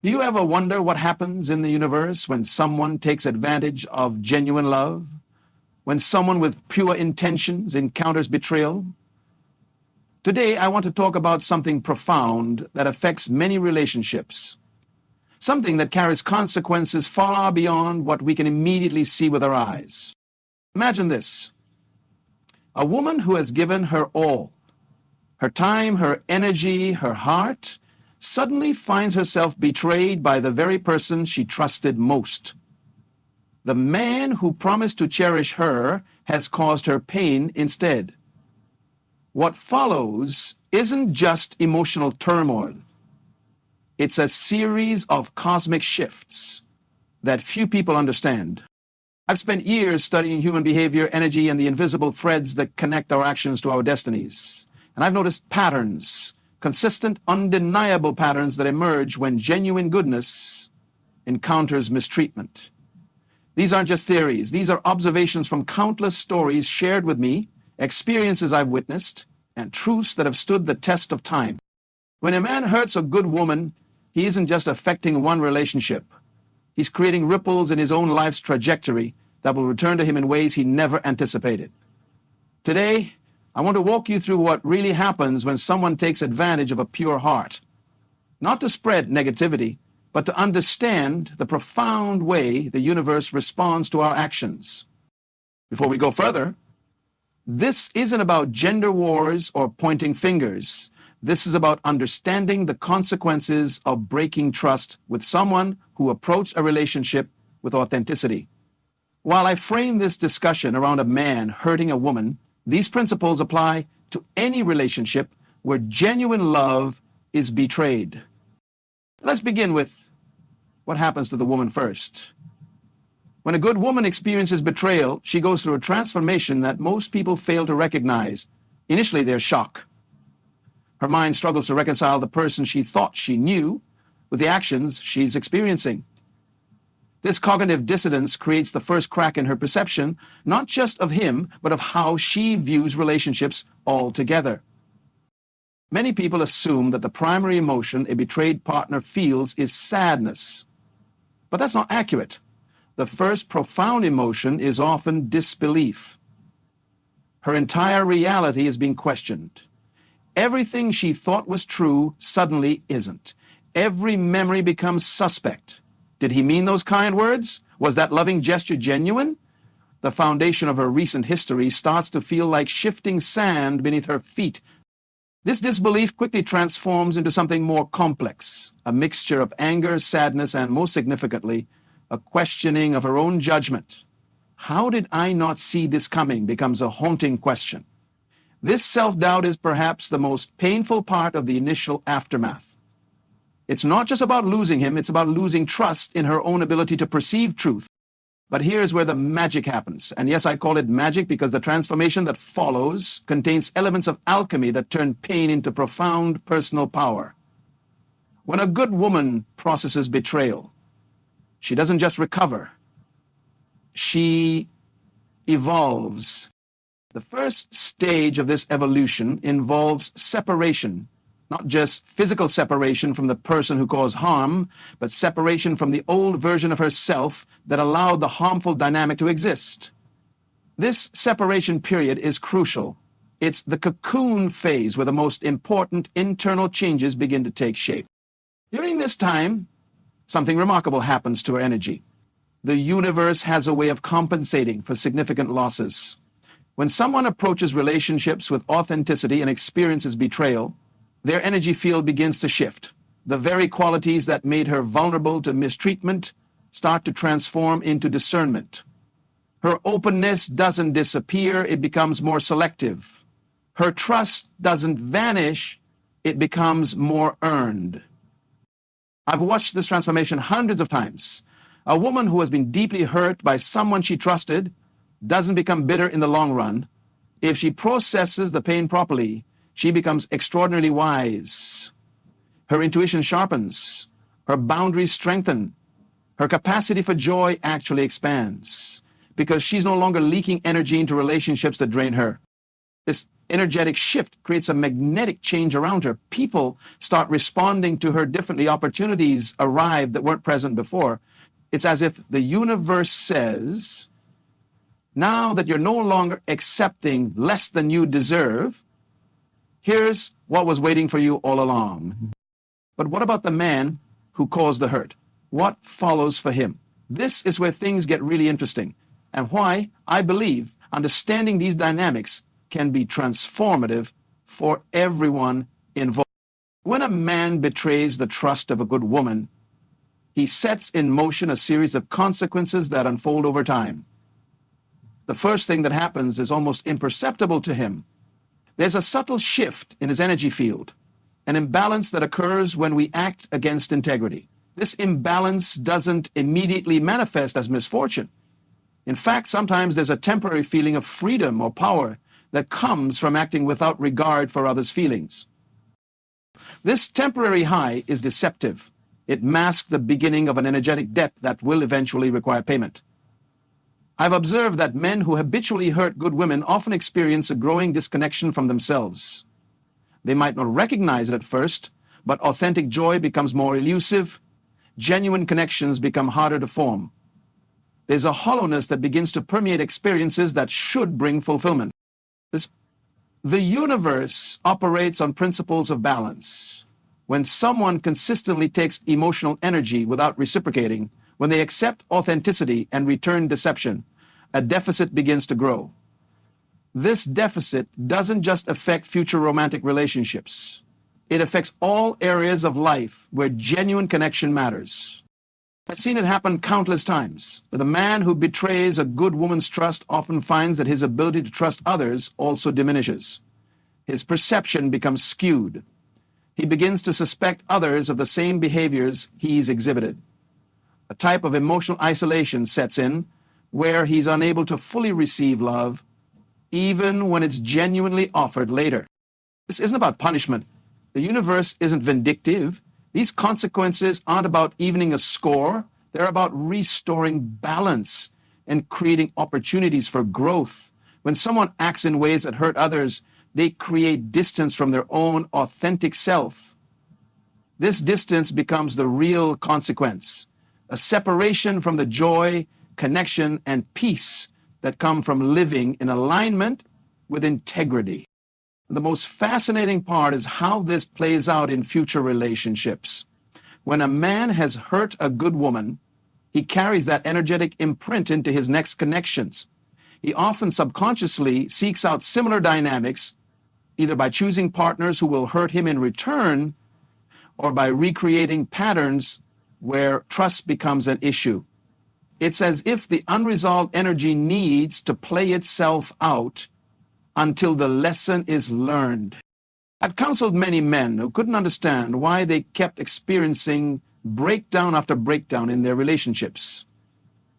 Do you ever wonder what happens in the universe when someone takes advantage of genuine love? When someone with pure intentions encounters betrayal? Today, I want to talk about something profound that affects many relationships. Something that carries consequences far beyond what we can immediately see with our eyes. Imagine this. A woman who has given her all, her time, her energy, her heart, suddenly finds herself betrayed by the very person she trusted most. The man who promised to cherish her has caused her pain instead. What follows isn't just emotional turmoil. It's a series of cosmic shifts that few people understand. I've spent years studying human behavior, energy, and the invisible threads that connect our actions to our destinies. And I've noticed patterns, consistent, undeniable patterns that emerge when genuine goodness encounters mistreatment. These aren't just theories. These are observations from countless stories shared with me, experiences I've witnessed, and truths that have stood the test of time. When a man hurts a good woman, he isn't just affecting one relationship. He's creating ripples in his own life's trajectory that will return to him in ways he never anticipated. Today, I want to walk you through what really happens when someone takes advantage of a pure heart. Not to spread negativity, but to understand the profound way the universe responds to our actions. Before we go further, this isn't about gender wars or pointing fingers. This is about understanding the consequences of breaking trust with someone who approached a relationship with authenticity. While I frame this discussion around a man hurting a woman, these principles apply to any relationship where genuine love is betrayed. Let's begin with what happens to the woman first. When a good woman experiences betrayal, she goes through a transformation that most people fail to recognize. Initially, there's shock. Her mind struggles to reconcile the person she thought she knew with the actions she's experiencing. This cognitive dissonance creates the first crack in her perception, not just of him, but of how she views relationships altogether. Many people assume that the primary emotion a betrayed partner feels is sadness. But that's not accurate. The first profound emotion is often disbelief. Her entire reality is being questioned. Everything she thought was true suddenly isn't. Every memory becomes suspect. Did he mean those kind words? Was that loving gesture genuine? The foundation of her recent history starts to feel like shifting sand beneath her feet. This disbelief quickly transforms into something more complex, a mixture of anger, sadness, and most significantly, a questioning of her own judgment. How did I not see this coming becomes a haunting question. This self-doubt is perhaps the most painful part of the initial aftermath. It's not just about losing him, it's about losing trust in her own ability to perceive truth. But here's where the magic happens. And yes, I call it magic because the transformation that follows contains elements of alchemy that turn pain into profound personal power. When a good woman processes betrayal, she doesn't just recover, she evolves. The first stage of this evolution involves separation. Not just physical separation from the person who caused harm, but separation from the old version of herself that allowed the harmful dynamic to exist. This separation period is crucial. It's the cocoon phase where the most important internal changes begin to take shape. During this time, something remarkable happens to her energy. The universe has a way of compensating for significant losses. When someone approaches relationships with authenticity and experiences betrayal, their energy field begins to shift. The very qualities that made her vulnerable to mistreatment start to transform into discernment. Her openness doesn't disappear, it becomes more selective. Her trust doesn't vanish, it becomes more earned. I've watched this transformation hundreds of times. A woman who has been deeply hurt by someone she trusted doesn't become bitter in the long run. If she processes the pain properly, she becomes extraordinarily wise. Her intuition sharpens. Her boundaries strengthen. Her capacity for joy actually expands because she's no longer leaking energy into relationships that drain her. This energetic shift creates a magnetic change around her. People start responding to her differently. Opportunities arrive that weren't present before. It's as if the universe says, now that you're no longer accepting less than you deserve, here's what was waiting for you all along. But what about the man who caused the hurt? What follows for him? This is where things get really interesting, and why I believe understanding these dynamics can be transformative for everyone involved. When a man betrays the trust of a good woman, he sets in motion a series of consequences that unfold over time. The first thing that happens is almost imperceptible to him. There's a subtle shift in his energy field, an imbalance that occurs when we act against integrity. This imbalance doesn't immediately manifest as misfortune. In fact, sometimes there's a temporary feeling of freedom or power that comes from acting without regard for others' feelings. This temporary high is deceptive. It masks the beginning of an energetic debt that will eventually require payment. I've observed that men who habitually hurt good women often experience a growing disconnection from themselves. They might not recognize it at first, but authentic joy becomes more elusive. Genuine connections become harder to form. There's a hollowness that begins to permeate experiences that should bring fulfillment. The universe operates on principles of balance. When someone consistently takes emotional energy without reciprocating, when they accept authenticity and return deception, a deficit begins to grow. This deficit doesn't just affect future romantic relationships. It affects all areas of life where genuine connection matters. I've seen it happen countless times. But the man who betrays a good woman's trust often finds that his ability to trust others also diminishes. His perception becomes skewed. He begins to suspect others of the same behaviors he's exhibited. A type of emotional isolation sets in where he's unable to fully receive love, even when it's genuinely offered later. This isn't about punishment. The universe isn't vindictive. These consequences aren't about evening a score. They're about restoring balance and creating opportunities for growth. When someone acts in ways that hurt others, they create distance from their own authentic self. This distance becomes the real consequence, a separation from the joy, connection, and peace that come from living in alignment with integrity. The most fascinating part is how this plays out in future relationships. When a man has hurt a good woman, he carries that energetic imprint into his next connections. He often subconsciously seeks out similar dynamics, either by choosing partners who will hurt him in return or by recreating patterns where trust becomes an issue. It's as if the unresolved energy needs to play itself out until the lesson is learned. I've counseled many men who couldn't understand why they kept experiencing breakdown after breakdown in their relationships.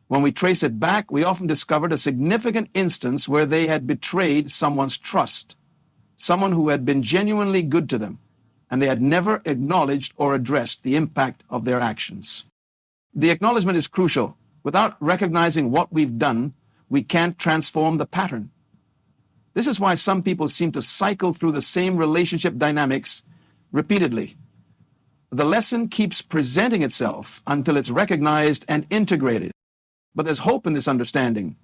When we traced it back, we often discovered a significant instance where they had betrayed someone's trust, someone who had been genuinely good to them, and they had never acknowledged or addressed the impact of their actions. The acknowledgement is crucial. Without recognizing what we've done, we can't transform the pattern. This is why some people seem to cycle through the same relationship dynamics repeatedly. The lesson keeps presenting itself until it's recognized and integrated. But there's hope in this understanding.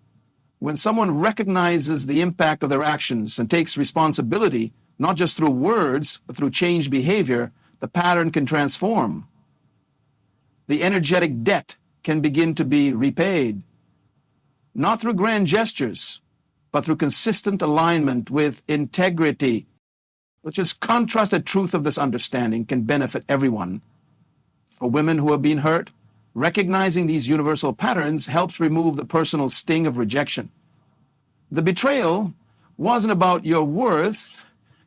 When someone recognizes the impact of their actions and takes responsibility, not just through words, but through changed behavior, the pattern can transform. The energetic debt can begin to be repaid, not through grand gestures, but through consistent alignment with integrity. Which is contrasted truth of this understanding can benefit everyone. For women who have been hurt, recognizing these universal patterns helps remove the personal sting of rejection. The betrayal wasn't about your worth.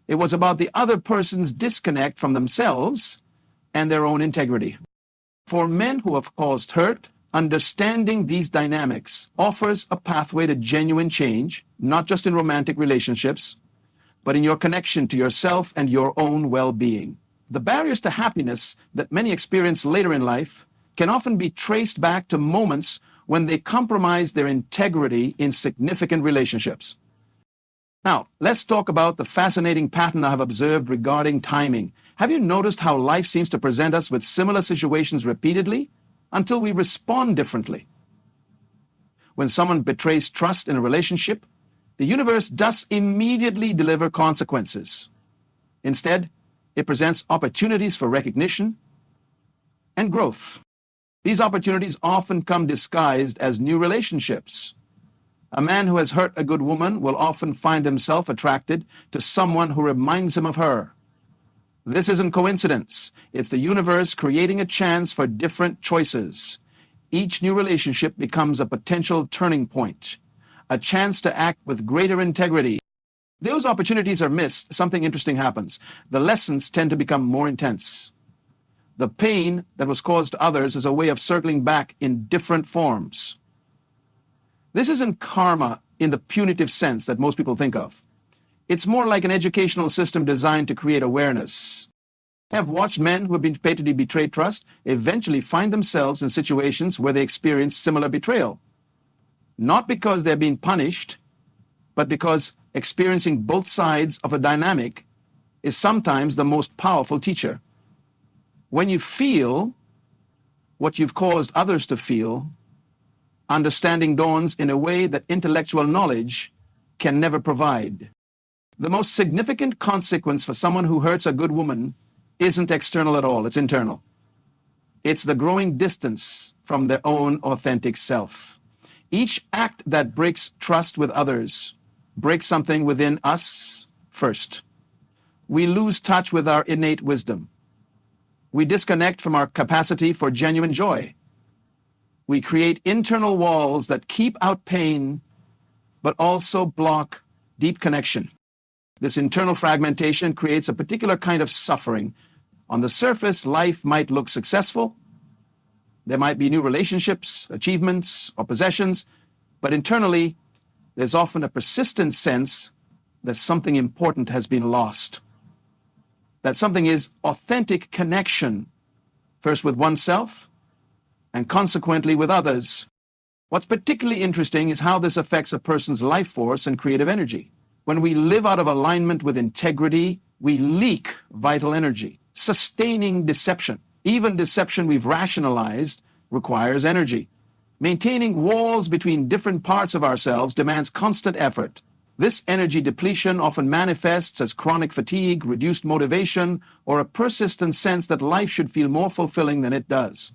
It was about the other person's disconnect from themselves and their own integrity. For men who have caused hurt, understanding these dynamics offers a pathway to genuine change, not just in romantic relationships, but in your connection to yourself and your own well-being. The barriers to happiness that many experience later in life can often be traced back to moments when they compromised their integrity in significant relationships. Now, let's talk about the fascinating pattern I have observed regarding timing. Have you noticed how life seems to present us with similar situations repeatedly until we respond differently? When someone betrays trust in a relationship, the universe does immediately deliver consequences. Instead, it presents opportunities for recognition and growth. These opportunities often come disguised as new relationships. A man who has hurt a good woman will often find himself attracted to someone who reminds him of her. This isn't coincidence. It's the universe creating a chance for different choices. Each new relationship becomes a potential turning point, a chance to act with greater integrity. Those opportunities are missed, something interesting happens. The lessons tend to become more intense. The pain that was caused to others is a way of circling back in different forms. This isn't karma in the punitive sense that most people think of. It's more like an educational system designed to create awareness. I have watched men who have been repeatedly betrayed trust eventually find themselves in situations where they experience similar betrayal. Not because they're being punished, but because experiencing both sides of a dynamic is sometimes the most powerful teacher. When you feel what you've caused others to feel, understanding dawns in a way that intellectual knowledge can never provide. The most significant consequence for someone who hurts a good woman isn't external at all, it's internal. It's the growing distance from their own authentic self. Each act that breaks trust with others breaks something within us first. We lose touch with our innate wisdom. We disconnect from our capacity for genuine joy. We create internal walls that keep out pain, but also block deep connection. This internal fragmentation creates a particular kind of suffering. On the surface, life might look successful. There might be new relationships, achievements, or possessions, but internally, there's often a persistent sense that something important has been lost. That something is authentic connection, first with oneself, and consequently with others. What's particularly interesting is how this affects a person's life force and creative energy. When we live out of alignment with integrity, we leak vital energy, sustaining deception. Even deception we've rationalized requires energy. Maintaining walls between different parts of ourselves demands constant effort. This energy depletion often manifests as chronic fatigue, reduced motivation, or a persistent sense that life should feel more fulfilling than it does.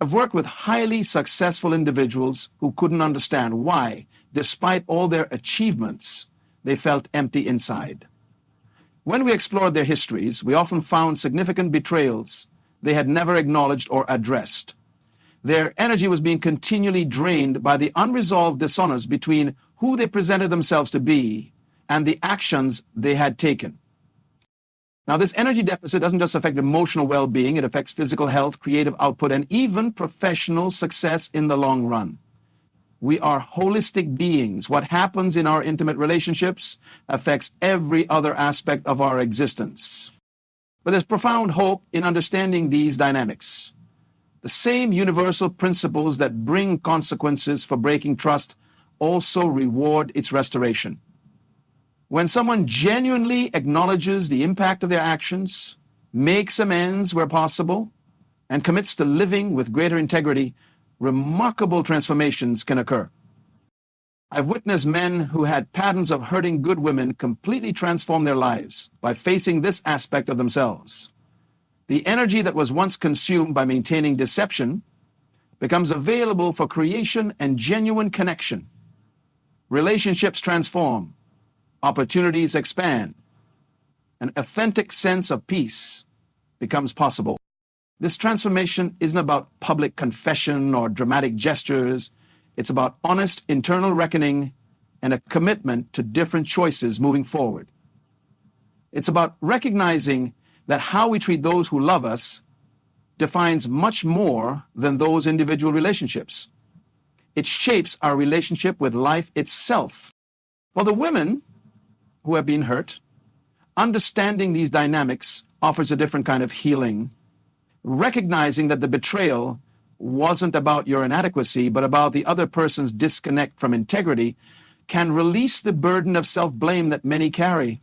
I've worked with highly successful individuals who couldn't understand why, despite all their achievements, they felt empty inside. When we explored their histories, we often found significant betrayals they had never acknowledged or addressed. Their energy was being continually drained by the unresolved dishonors between who they presented themselves to be and the actions they had taken. Now, this energy deficit doesn't just affect emotional well-being, it affects physical health, creative output, and even professional success in the long run. We are holistic beings. What happens in our intimate relationships affects every other aspect of our existence. But there's profound hope in understanding these dynamics. The same universal principles that bring consequences for breaking trust also reward its restoration. When someone genuinely acknowledges the impact of their actions, makes amends where possible, and commits to living with greater integrity, remarkable transformations can occur. I've witnessed men who had patterns of hurting good women completely transform their lives by facing this aspect of themselves. The energy that was once consumed by maintaining deception becomes available for creation and genuine connection. Relationships transform, opportunities expand, an authentic sense of peace becomes possible. This transformation isn't about public confession or dramatic gestures. It's about honest internal reckoning and a commitment to different choices moving forward. It's about recognizing that how we treat those who love us defines much more than those individual relationships. It shapes our relationship with life itself. For the women who have been hurt, understanding these dynamics offers a different kind of healing. Recognizing that the betrayal wasn't about your inadequacy, but about the other person's disconnect from integrity, can release the burden of self-blame that many carry.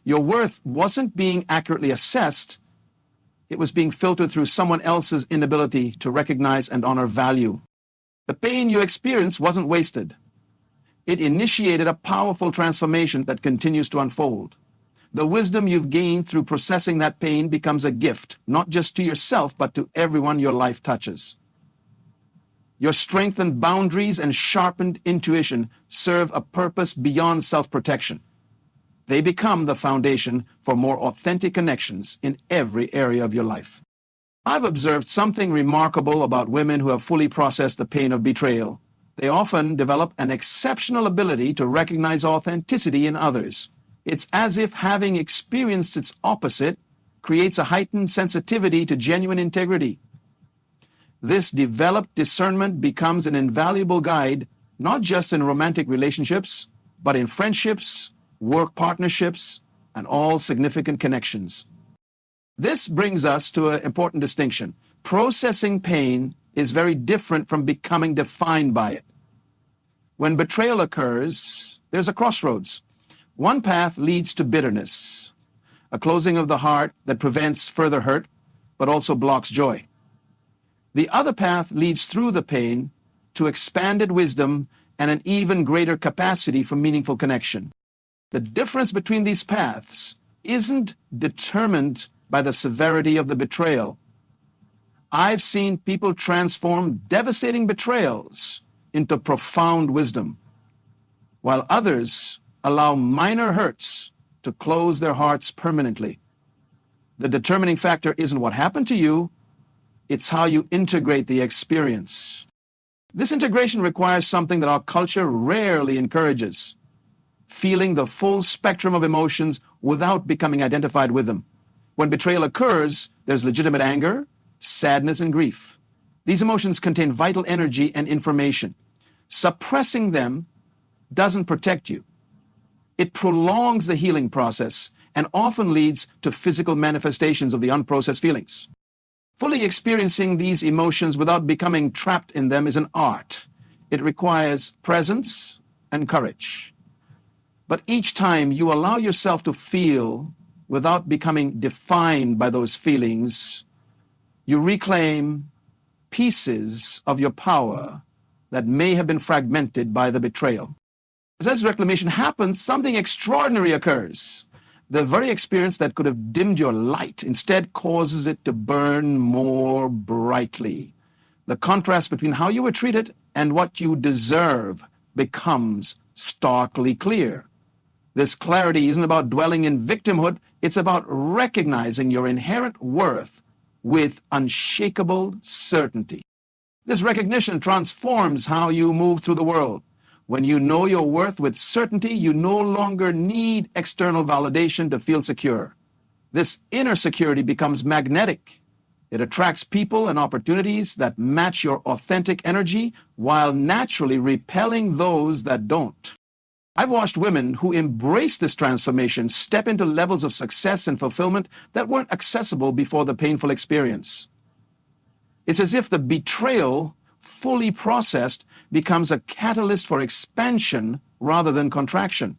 Your worth wasn't being accurately assessed. It was being filtered through someone else's inability to recognize and honor value. The pain you experienced wasn't wasted. It initiated a powerful transformation that continues to unfold. The wisdom you've gained through processing that pain becomes a gift, not just to yourself, but to everyone your life touches. Your strengthened boundaries and sharpened intuition serve a purpose beyond self-protection. They become the foundation for more authentic connections in every area of your life. I've observed something remarkable about women who have fully processed the pain of betrayal. They often develop an exceptional ability to recognize authenticity in others. It's as if having experienced its opposite creates a heightened sensitivity to genuine integrity. This developed discernment becomes an invaluable guide, not just in romantic relationships, but in friendships, work partnerships, and all significant connections. This brings us to an important distinction. Processing pain is very different from becoming defined by it. When betrayal occurs, there's a crossroads. One path leads to bitterness, a closing of the heart that prevents further hurt, but also blocks joy. The other path leads through the pain to expanded wisdom and an even greater capacity for meaningful connection. The difference between these paths isn't determined by the severity of the betrayal. I've seen people transform devastating betrayals into profound wisdom, while others allow minor hurts to close their hearts permanently. The determining factor isn't what happened to you, it's how you integrate the experience. This integration requires something that our culture rarely encourages: feeling the full spectrum of emotions without becoming identified with them. When betrayal occurs, there's legitimate anger, sadness, and grief. These emotions contain vital energy and information. Suppressing them doesn't protect you. It prolongs the healing process and often leads to physical manifestations of the unprocessed feelings. Fully experiencing these emotions without becoming trapped in them is an art. It requires presence and courage. But each time you allow yourself to feel without becoming defined by those feelings, you reclaim pieces of your power that may have been fragmented by the betrayal. As this reclamation happens, something extraordinary occurs. The very experience that could have dimmed your light instead causes it to burn more brightly. The contrast between how you were treated and what you deserve becomes starkly clear. This clarity isn't about dwelling in victimhood, it's about recognizing your inherent worth with unshakable certainty. This recognition transforms how you move through the world. When you know your worth with certainty, you no longer need external validation to feel secure. This inner security becomes magnetic. It attracts people and opportunities that match your authentic energy while naturally repelling those that don't. I've watched women who embrace this transformation step into levels of success and fulfillment that weren't accessible before the painful experience. It's as if the betrayal, fully processed, becomes a catalyst for expansion rather than contraction.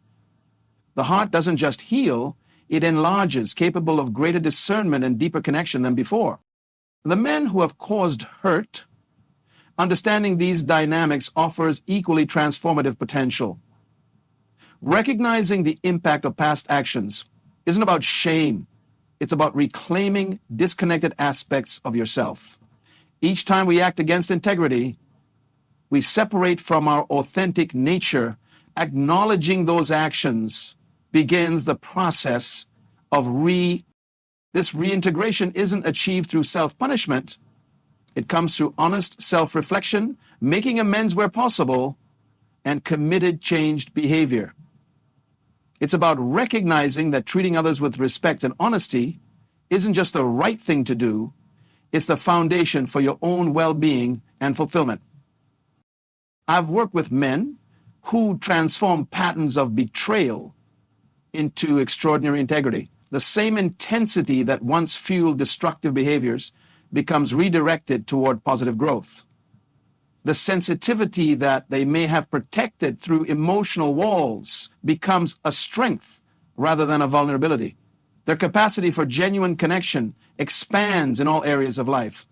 The heart doesn't just heal, it enlarges, capable of greater discernment and deeper connection than before. The men who have caused hurt, understanding these dynamics offers equally transformative potential. Recognizing the impact of past actions isn't about shame. It's about reclaiming disconnected aspects of yourself. Each time we act against integrity, we separate from our authentic nature. Acknowledging those actions begins the process of This reintegration isn't achieved through self-punishment. It comes through honest self-reflection, making amends where possible, and committed changed behavior. It's about recognizing that treating others with respect and honesty isn't just the right thing to do, it's the foundation for your own well-being and fulfillment. I've worked with men who transform patterns of betrayal into extraordinary integrity. The same intensity that once fueled destructive behaviors becomes redirected toward positive growth. The sensitivity that they may have protected through emotional walls becomes a strength rather than a vulnerability. Their capacity for genuine connection expands in all areas of life.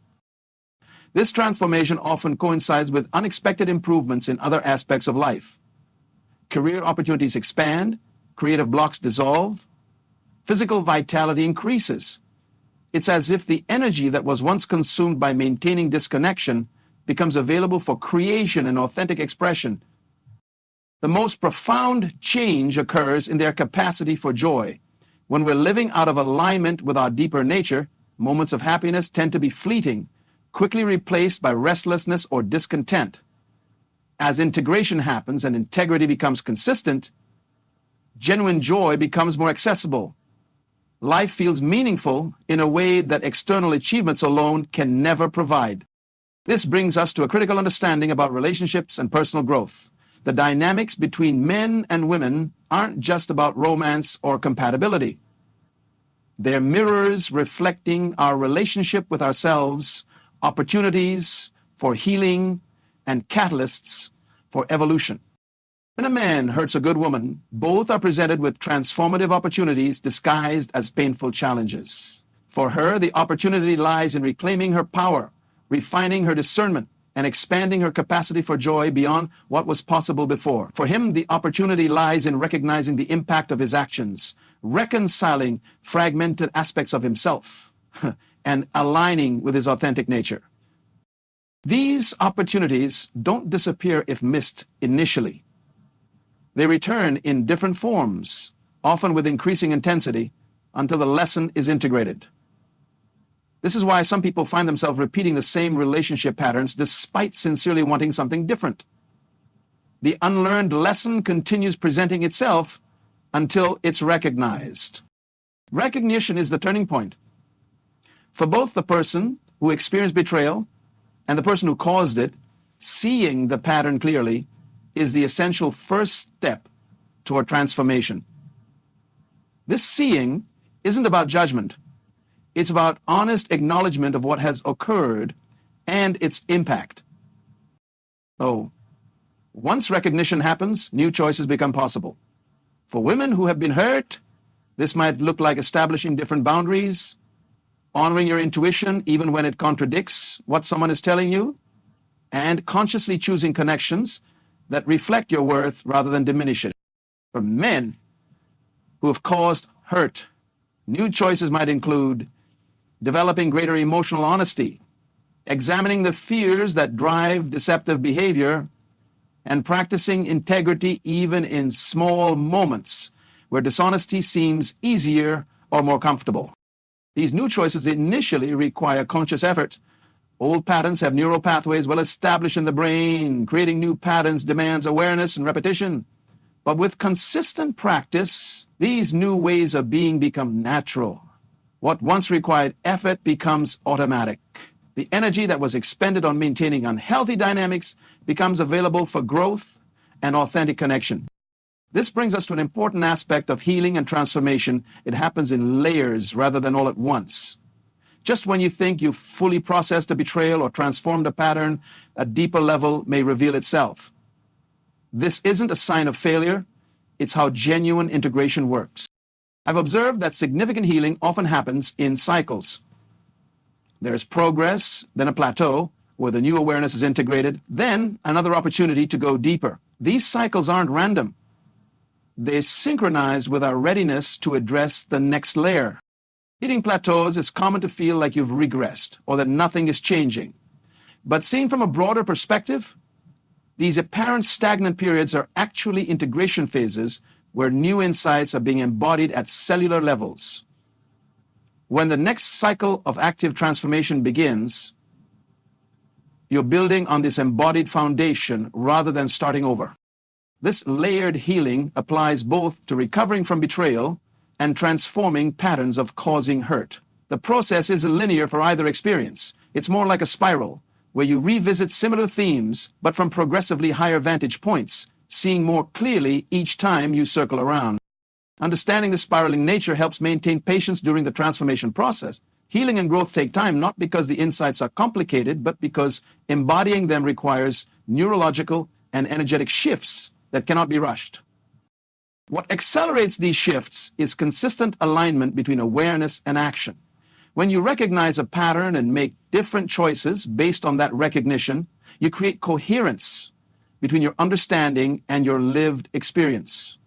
This transformation often coincides with unexpected improvements in other aspects of life. Career opportunities expand, creative blocks dissolve, physical vitality increases. It's as if the energy that was once consumed by maintaining disconnection becomes available for creation and authentic expression. The most profound change occurs in their capacity for joy. When we're living out of alignment with our deeper nature, moments of happiness tend to be fleeting, quickly replaced by restlessness or discontent. As integration happens and integrity becomes consistent, genuine joy becomes more accessible. Life feels meaningful in a way that external achievements alone can never provide. This brings us to a critical understanding about relationships and personal growth. The dynamics between men and women aren't just about romance or compatibility. They're mirrors reflecting our relationship with ourselves, opportunities for healing, and catalysts for evolution. When a man hurts a good woman, both are presented with transformative opportunities disguised as painful challenges. For her, the opportunity lies in reclaiming her power, refining her discernment, and expanding her capacity for joy beyond what was possible before. For him, the opportunity lies in recognizing the impact of his actions, reconciling fragmented aspects of himself, and aligning with his authentic nature. These opportunities don't disappear if missed initially. They return in different forms, often with increasing intensity, until the lesson is integrated. This is why some people find themselves repeating the same relationship patterns despite sincerely wanting something different. The unlearned lesson continues presenting itself until it's recognized. Recognition is the turning point. For both the person who experienced betrayal and the person who caused it, seeing the pattern clearly is the essential first step toward transformation. This seeing isn't about judgment. It's about honest acknowledgement of what has occurred and its impact. Oh, once recognition happens, new choices become possible. For women who have been hurt, this might look like establishing different boundaries, honoring your intuition even when it contradicts what someone is telling you, and consciously choosing connections that reflect your worth rather than diminish it. For men who have caused hurt, new choices might include developing greater emotional honesty, examining the fears that drive deceptive behavior, and practicing integrity even in small moments where dishonesty seems easier or more comfortable. These new choices initially require conscious effort. Old patterns have neural pathways well established in the brain. Creating new patterns demands awareness and repetition. But with consistent practice, these new ways of being become natural. What once required effort becomes automatic. The energy that was expended on maintaining unhealthy dynamics becomes available for growth and authentic connection. This brings us to an important aspect of healing and transformation. It happens in layers rather than all at once. Just when you think you've fully processed a betrayal or transformed a pattern, a deeper level may reveal itself. This isn't a sign of failure. It's how genuine integration works. I've observed that significant healing often happens in cycles. There's progress, then a plateau where the new awareness is integrated, then another opportunity to go deeper. These cycles aren't random. They synchronize with our readiness to address the next layer. Hitting plateaus, it's common to feel like you've regressed or that nothing is changing. But seen from a broader perspective, these apparent stagnant periods are actually integration phases where new insights are being embodied at cellular levels. When the next cycle of active transformation begins, you're building on this embodied foundation rather than starting over. This layered healing applies both to recovering from betrayal and transforming patterns of causing hurt. The process isn't linear for either experience. It's more like a spiral, where you revisit similar themes, but from progressively higher vantage points, seeing more clearly each time you circle around. Understanding the spiraling nature helps maintain patience during the transformation process. Healing and growth take time, not because the insights are complicated, but because embodying them requires neurological and energetic shifts that cannot be rushed. What accelerates these shifts is consistent alignment between awareness and action. When you recognize a pattern and make different choices based on that recognition, you create coherence between your understanding and your lived experience.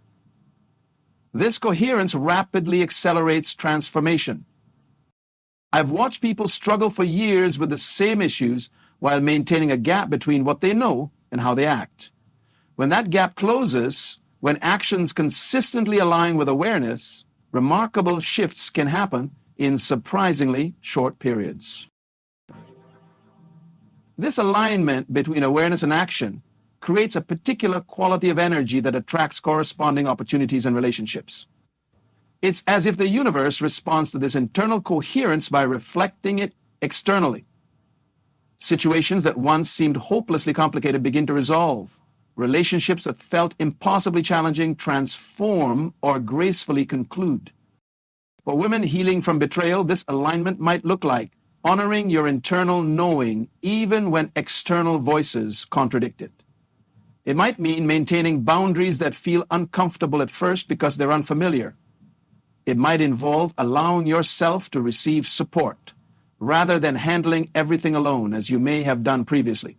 This coherence rapidly accelerates transformation. I've watched people struggle for years with the same issues while maintaining a gap between what they know and how they act. When that gap closes, when actions consistently align with awareness, remarkable shifts can happen in surprisingly short periods. This alignment between awareness and action creates a particular quality of energy that attracts corresponding opportunities and relationships. It's as if the universe responds to this internal coherence by reflecting it externally. Situations that once seemed hopelessly complicated begin to resolve. Relationships that felt impossibly challenging transform or gracefully conclude. For women healing from betrayal, this alignment might look like honoring your internal knowing even when external voices contradict it. It might mean maintaining boundaries that feel uncomfortable at first because they're unfamiliar. It might involve allowing yourself to receive support rather than handling everything alone, as you may have done previously.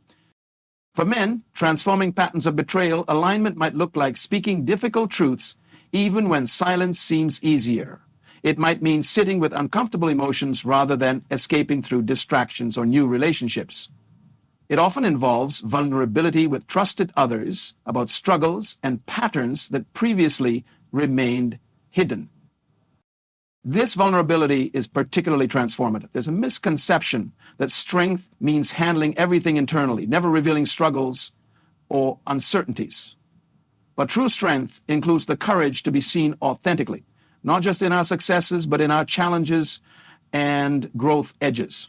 For men, transforming patterns of betrayal, alignment might look like speaking difficult truths even when silence seems easier. It might mean sitting with uncomfortable emotions rather than escaping through distractions or new relationships. It often involves vulnerability with trusted others about struggles and patterns that previously remained hidden. This vulnerability is particularly transformative. There's a misconception that strength means handling everything internally, never revealing struggles or uncertainties. But true strength includes the courage to be seen authentically, not just in our successes, but in our challenges and growth edges.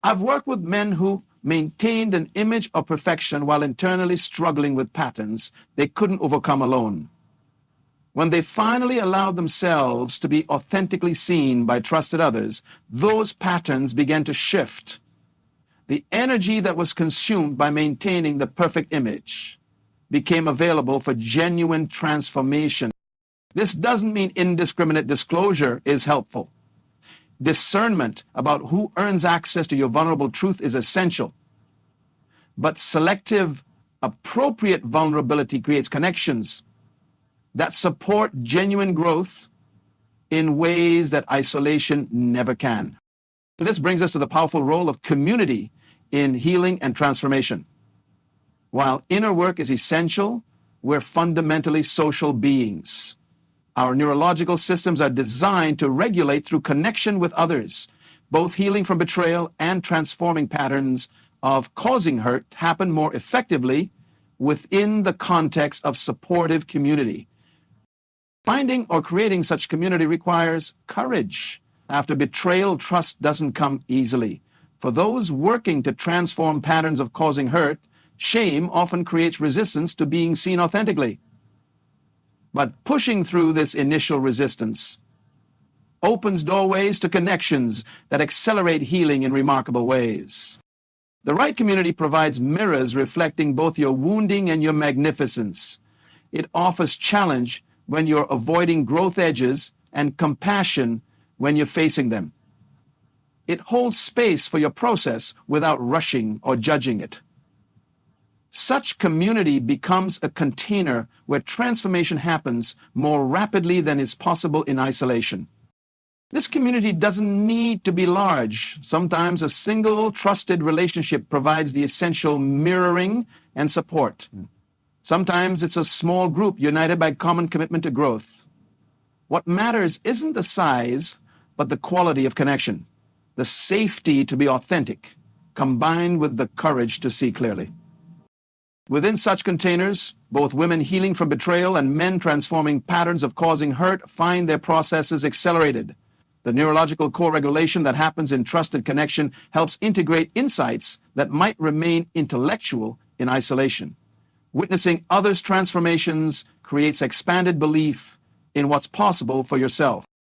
I've worked with men who maintained an image of perfection while internally struggling with patterns they couldn't overcome alone. When they finally allowed themselves to be authentically seen by trusted others, those patterns began to shift. The energy that was consumed by maintaining the perfect image became available for genuine transformation. This doesn't mean indiscriminate disclosure is helpful. Discernment about who earns access to your vulnerable truth is essential. But selective, appropriate vulnerability creates connections that support genuine growth in ways that isolation never can. This brings us to the powerful role of community in healing and transformation. While inner work is essential, we're fundamentally social beings. Our neurological systems are designed to regulate through connection with others. Both healing from betrayal and transforming patterns of causing hurt happen more effectively within the context of supportive community. Finding or creating such community requires courage. After betrayal, trust doesn't come easily. For those working to transform patterns of causing hurt, shame often creates resistance to being seen authentically. But pushing through this initial resistance opens doorways to connections that accelerate healing in remarkable ways. The right community provides mirrors reflecting both your wounding and your magnificence. It offers challenge when you're avoiding growth edges and compassion when you're facing them. It holds space for your process without rushing or judging it. Such community becomes a container where transformation happens more rapidly than is possible in isolation. This community doesn't need to be large. Sometimes a single trusted relationship provides the essential mirroring and support. Sometimes it's a small group united by common commitment to growth. What matters isn't the size, but the quality of connection, the safety to be authentic, combined with the courage to see clearly. Within such containers, both women healing from betrayal and men transforming patterns of causing hurt find their processes accelerated. The neurological co-regulation that happens in trusted connection helps integrate insights that might remain intellectual in isolation. Witnessing others' transformations creates expanded belief in what's possible for yourself.